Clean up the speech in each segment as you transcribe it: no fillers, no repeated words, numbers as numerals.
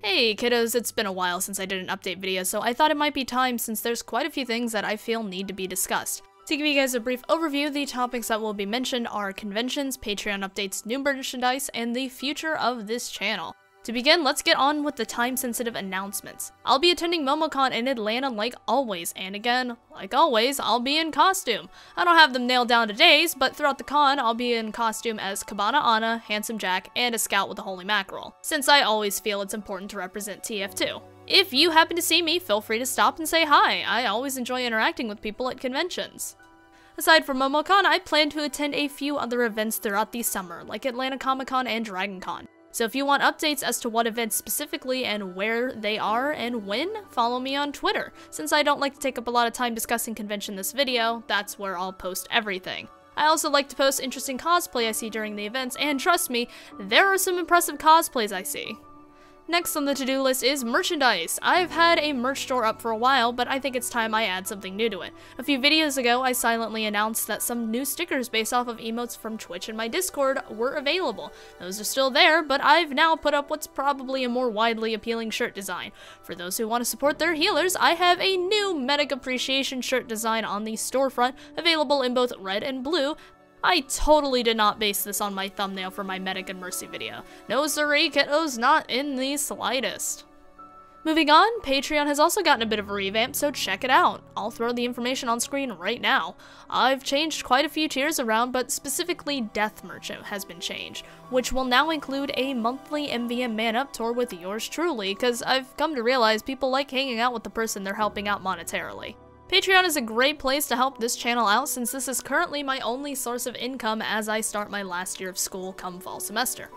Hey kiddos, it's been a while since I did an update video, so I thought it might be time since there's quite a few things that I feel need to be discussed. To give you guys a brief overview, the topics that will be mentioned are conventions, Patreon updates, new merchandise, and the future of this channel. To begin, let's get on with the time-sensitive announcements. I'll be attending MomoCon in Atlanta like always, and again, like always, I'll be in costume. I don't have them nailed down to days, but throughout the con, I'll be in costume as Cabana Anna, Handsome Jack, and a scout with a holy mackerel, since I always feel it's important to represent TF2. If you happen to see me, feel free to stop and say hi. I always enjoy interacting with people at conventions. Aside from MomoCon, I plan to attend a few other events throughout the summer, like Atlanta Comic Con and Dragon Con. So if you want updates as to what events specifically and where they are and when, follow me on Twitter. Since I don't like to take up a lot of time discussing convention in this video, that's where I'll post everything. I also like to post interesting cosplay I see during the events, and trust me, there are some impressive cosplays I see. Next on the to-do list is merchandise. I've had a merch store up for a while, but I think it's time I add something new to it. A few videos ago, I silently announced that some new stickers based off of emotes from Twitch and my Discord were available. Those are still there, but I've now put up what's probably a more widely appealing shirt design. For those who want to support their healers, I have a new Medic Appreciation shirt design on the storefront, available in both red and blue. I totally did not base this on my thumbnail for my Medic and Mercy video. No siree, kiddos, not in the slightest. Moving on, Patreon has also gotten a bit of a revamp, so check it out. I'll throw the information on screen right now. I've changed quite a few tiers around, but specifically Death Merchant has been changed, which will now include a monthly MVM Man Up tour with yours truly, because I've come to realize people like hanging out with the person they're helping out monetarily. Patreon is a great place to help this channel out since this is currently my only source of income as I start my last year of school come fall semester.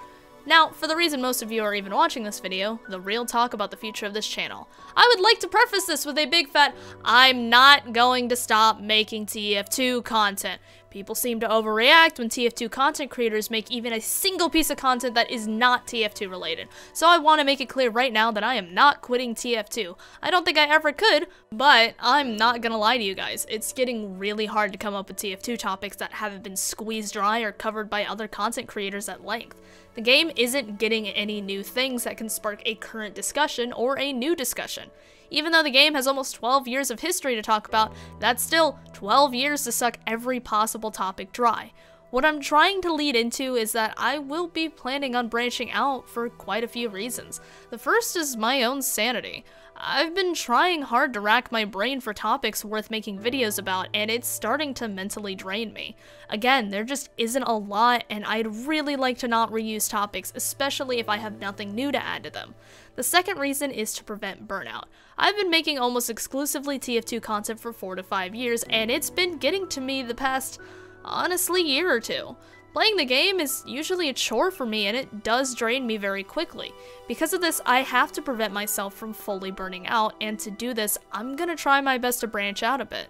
Now, for the reason most of you are even watching this video, the real talk about the future of this channel. I would like to preface this with a big fat, I'm not going to stop making TF2 content. People seem to overreact when TF2 content creators make even a single piece of content that is not TF2 related. So I want to make it clear right now that I am not quitting TF2. I don't think I ever could, but I'm not gonna lie to you guys. It's getting really hard to come up with TF2 topics that haven't been squeezed dry or covered by other content creators at length. The game isn't getting any new things that can spark a current discussion or a new discussion. Even though the game has almost 12 years of history to talk about, that's still 12 years to suck every possible topic dry. What I'm trying to lead into is that I will be planning on branching out for quite a few reasons. The first is my own sanity. I've been trying hard to rack my brain for topics worth making videos about, and it's starting to mentally drain me. Again, there just isn't a lot, and I'd really like to not reuse topics, especially if I have nothing new to add to them. The second reason is to prevent burnout. I've been making almost exclusively TF2 content for 4 to 5 years, and it's been getting to me the past, honestly, year or two. Playing the game is usually a chore for me, and it does drain me very quickly. Because of this, I have to prevent myself from fully burning out, and to do this, I'm gonna try my best to branch out a bit.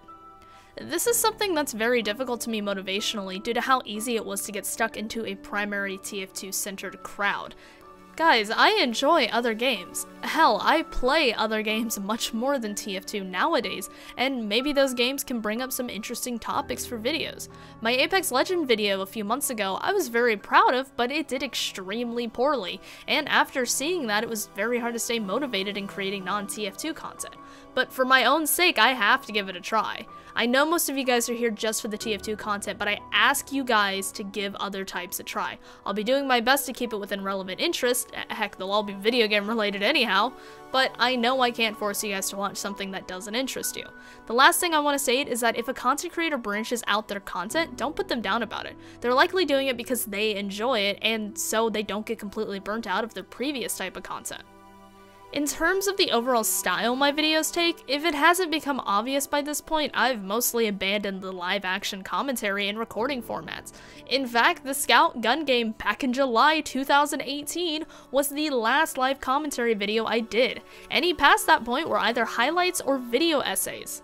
This is something that's very difficult to me motivationally due to how easy it was to get stuck into a primary TF2-centered crowd. Guys, I enjoy other games. Hell, I play other games much more than TF2 nowadays, and maybe those games can bring up some interesting topics for videos. My Apex Legends video a few months ago I was very proud of, but it did extremely poorly, and after seeing that it was very hard to stay motivated in creating non-TF2 content. But for my own sake, I have to give it a try. I know most of you guys are here just for the TF2 content, but I ask you guys to give other types a try. I'll be doing my best to keep it within relevant interest. Heck, they'll all be video game related anyhow, but I know I can't force you guys to watch something that doesn't interest you. The last thing I want to say is that if a content creator branches out their content, don't put them down about it. They're likely doing it because they enjoy it, and so they don't get completely burnt out of their previous type of content. In terms of the overall style my videos take, if it hasn't become obvious by this point, I've mostly abandoned the live-action commentary and recording formats. In fact, the Scout gun game back in July 2018 was the last live commentary video I did. Any past that point were either highlights or video essays.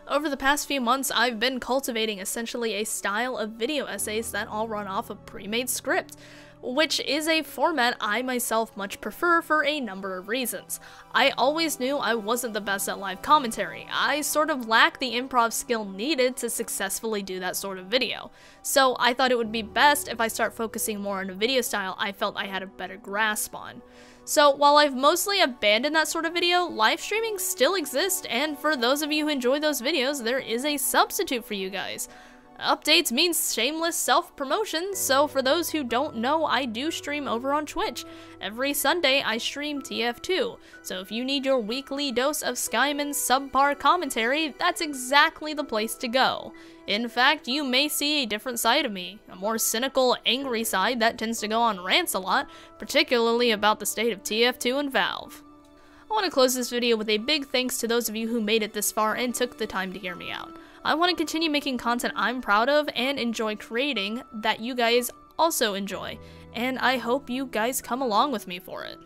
Over the past few months, I've been cultivating essentially a style of video essays that all run off a pre-made script, which is a format I myself much prefer for a number of reasons. I always knew I wasn't the best at live commentary. I sort of lacked the improv skill needed to successfully do that sort of video. So I thought it would be best if I start focusing more on a video style I felt I had a better grasp on. So while I've mostly abandoned that sort of video, live streaming still exists, and for those of you who enjoy those videos, there is a substitute for you guys. Updates means shameless self-promotion, so for those who don't know, I do stream over on Twitch. Every Sunday, I stream TF2, so if you need your weekly dose of Skyman's subpar commentary, that's exactly the place to go. In fact, you may see a different side of me, a more cynical, angry side that tends to go on rants a lot, particularly about the state of TF2 and Valve. I want to close this video with a big thanks to those of you who made it this far and took the time to hear me out. I want to continue making content I'm proud of and enjoy creating that you guys also enjoy, and I hope you guys come along with me for it.